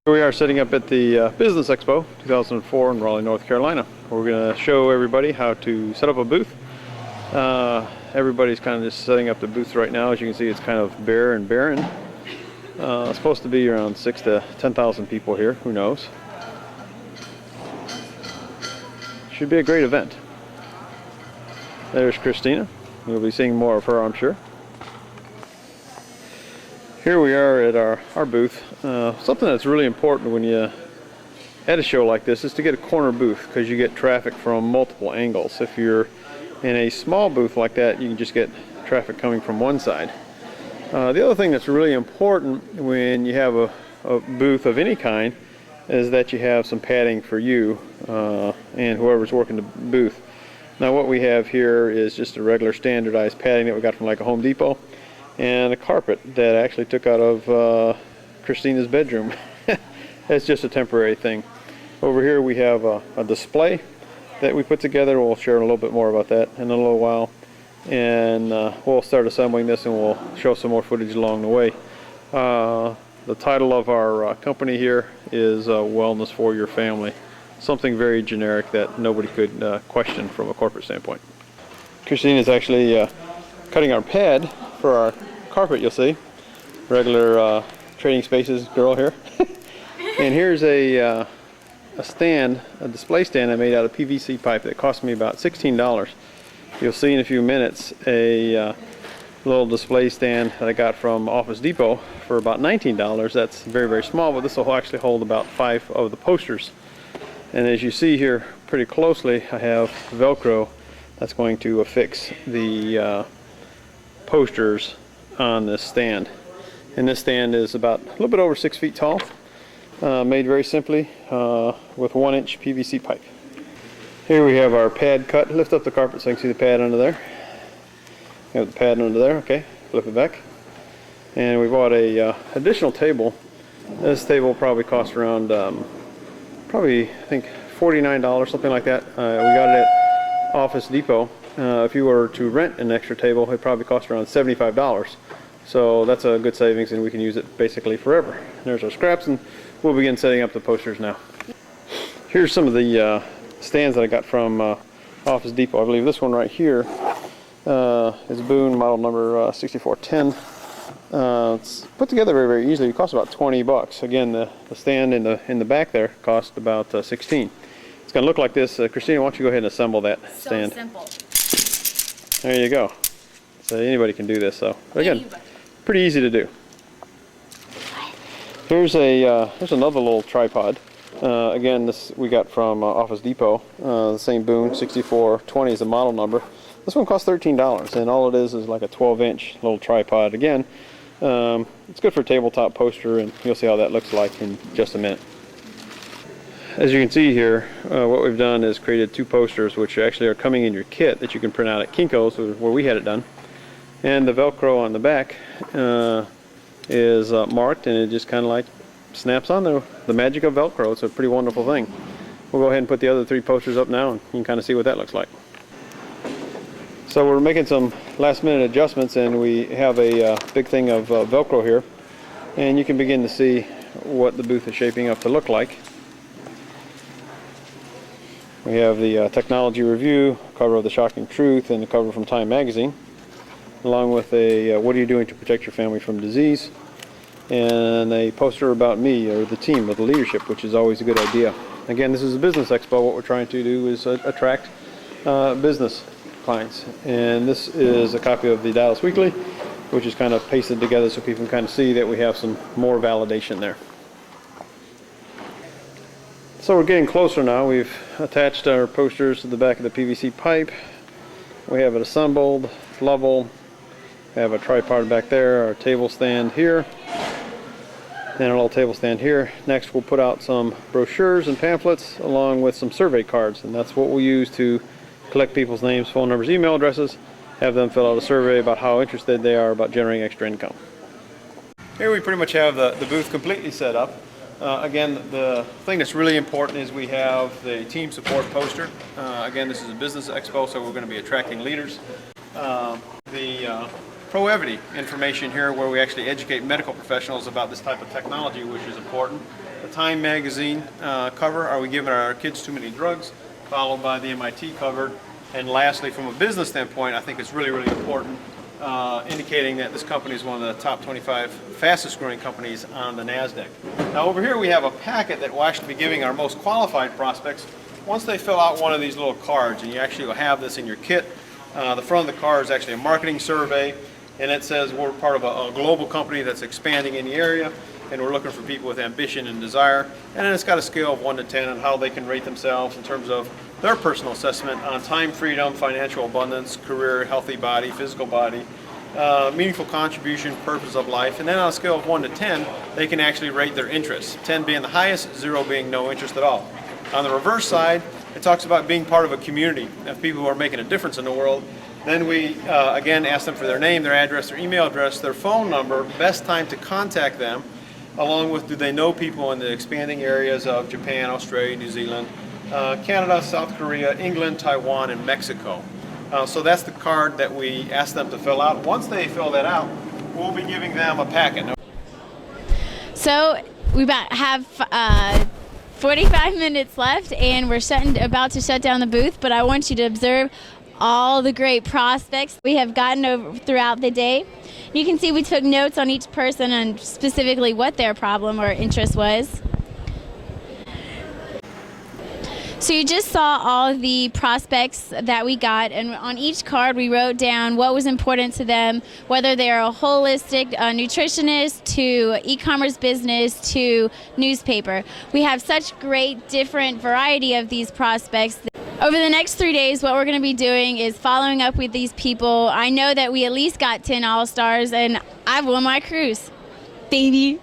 Here we are setting up at the Business Expo 2004 in Raleigh, North Carolina. We're going to show everybody how to set up a booth. Everybody's kind of just setting up the booth right now. As you can see, it's kind of bare and barren. It's supposed to be around 6,000 to 10,000 people here. Who knows? Should be a great event. There's Christina. You'll be seeing more of her, I'm sure. Here we are at our booth. Something that's really important when you at a show like this is to get a corner booth, because you get traffic from multiple angles. If you're in a small booth like that, you can just get traffic coming from one side. The other thing that's really important when you have a booth of any kind is that you have some padding for you and whoever's working the booth. Now what we have here is just a regular standardized padding that we got from like a Home Depot, and a carpet that I actually took out of Christina's bedroom. It's just a temporary thing. Over here we have a display that we put together. We'll share a little bit more about that in a little while, and we'll start assembling this and we'll show some more footage along the way. The title of our company here is Wellness for Your Family. Something very generic that nobody could question from a corporate standpoint. Christina is actually cutting our pad for our carpet. You'll see regular Trading Spaces girl here. And here's a stand, a display stand I made out of PVC pipe that cost me about $16. You'll see in a few minutes a little display stand that I got from Office Depot for about $19. That's very, very small, but this will actually hold about 5 of the posters. And as you see here pretty closely, I have Velcro that's going to affix the posters on this stand. And this stand is about a little bit over 6 feet tall, made very simply with 1-inch PVC pipe. Here we have our pad cut. Lift up the carpet so you can see the pad under there. You have the pad under there. Okay, flip it back. And we bought a additional table. This table probably cost around probably I think $49, something like that. We got it at Office Depot. If you were to rent an extra table, it probably cost around $75. So that's a good savings, and we can use it basically forever. There's our scraps, and we'll begin setting up the posters now. Here's some of the stands that I got from Office Depot. I believe this one right here is Boone model number 6410. It's put together very, very easily. It costs about $20. Again, the stand in the back there cost about $16. It's going to look like this. Christina, why don't you go ahead and assemble that stand? So simple. There you go. So anybody can do this. So again, pretty easy to do. Here's another little tripod. Again, this we got from Office Depot. The same Boone 6420 is the model number. This one costs $13, and all it is like a 12-inch little tripod. Again, it's good for a tabletop poster, and you'll see how that looks like in just a minute. As you can see here, what we've done is created 2 posters, which actually are coming in your kit that you can print out at Kinko's, where we had it done. And the Velcro on the back is marked, and it just kind of like snaps on there. The magic of Velcro. It's a pretty wonderful thing. We'll go ahead and put the other 3 posters up now, and you can kind of see what that looks like. So we're making some last-minute adjustments, and we have a big thing of Velcro here, and you can begin to see what the booth is shaping up to look like. We have the technology review, cover of The Shocking Truth, and the cover from Time magazine, along with a what are you doing to protect your family from disease, and a poster about me, or the team, or the leadership, which is always a good idea. Again, this is a business expo. What we're trying to do is attract business clients, and this is a copy of the Dallas Weekly, which is kind of pasted together so people can kind of see that we have some more validation there. So we're getting closer now. We've attached our posters to the back of the PVC pipe. We have it assembled, it's level. We have a tripod back there, our table stand here, and a little table stand here. Next we'll put out some brochures and pamphlets along with some survey cards, and that's what we'll use to collect people's names, phone numbers, email addresses, have them fill out a survey about how interested they are about generating extra income. Here we pretty much have the booth completely set up. Again, the thing that's really important is we have the team support poster. Again, this is a business expo, so we're going to be attracting leaders. The Proevity information here, where we actually educate medical professionals about this type of technology, which is important. the Time magazine cover, Are We Giving Our Kids Too Many Drugs? Followed by the MIT cover. And lastly, from a business standpoint, I think it's really, really important, indicating that this company is one of the top 25 fastest growing companies on the NASDAQ. Now over here we have a packet that we'll actually be giving our most qualified prospects once they fill out one of these little cards, and you actually will have this in your kit. The front of the card is actually a marketing survey, and it says we're part of a global company that's expanding in the area, and we're looking for people with ambition and desire. And then it's got a scale of 1 to 10 on how they can rate themselves in terms of their personal assessment on time freedom, financial abundance, career, healthy body, physical body, meaningful contribution, purpose of life. And then on a scale of 1 to 10, they can actually rate their interests, 10 being the highest, 0 being no interest at all. On the reverse side, it talks about being part of a community of people who are making a difference in the world. Then we, again, ask them for their name, their address, their email address, their phone number, best time to contact them, along with do they know people in the expanding areas of Japan, Australia, New Zealand, Canada, South Korea, England, Taiwan, and Mexico. So that's the card that we ask them to fill out. Once they fill that out, we'll be giving them a packet. So we have 45 minutes left, and we're about to shut down the booth, but I want you to observe all the great prospects we have gotten over throughout the day. You can see we took notes on each person and specifically what their problem or interest was. So you just saw all of the prospects that we got, and on each card we wrote down what was important to them, whether they're a holistic nutritionist to e-commerce business to newspaper. We have such great different variety of these prospects. Over the next 3 days, what we're going to be doing is following up with these people. I know that we at least got 10 all-stars, and I've won my cruise, baby.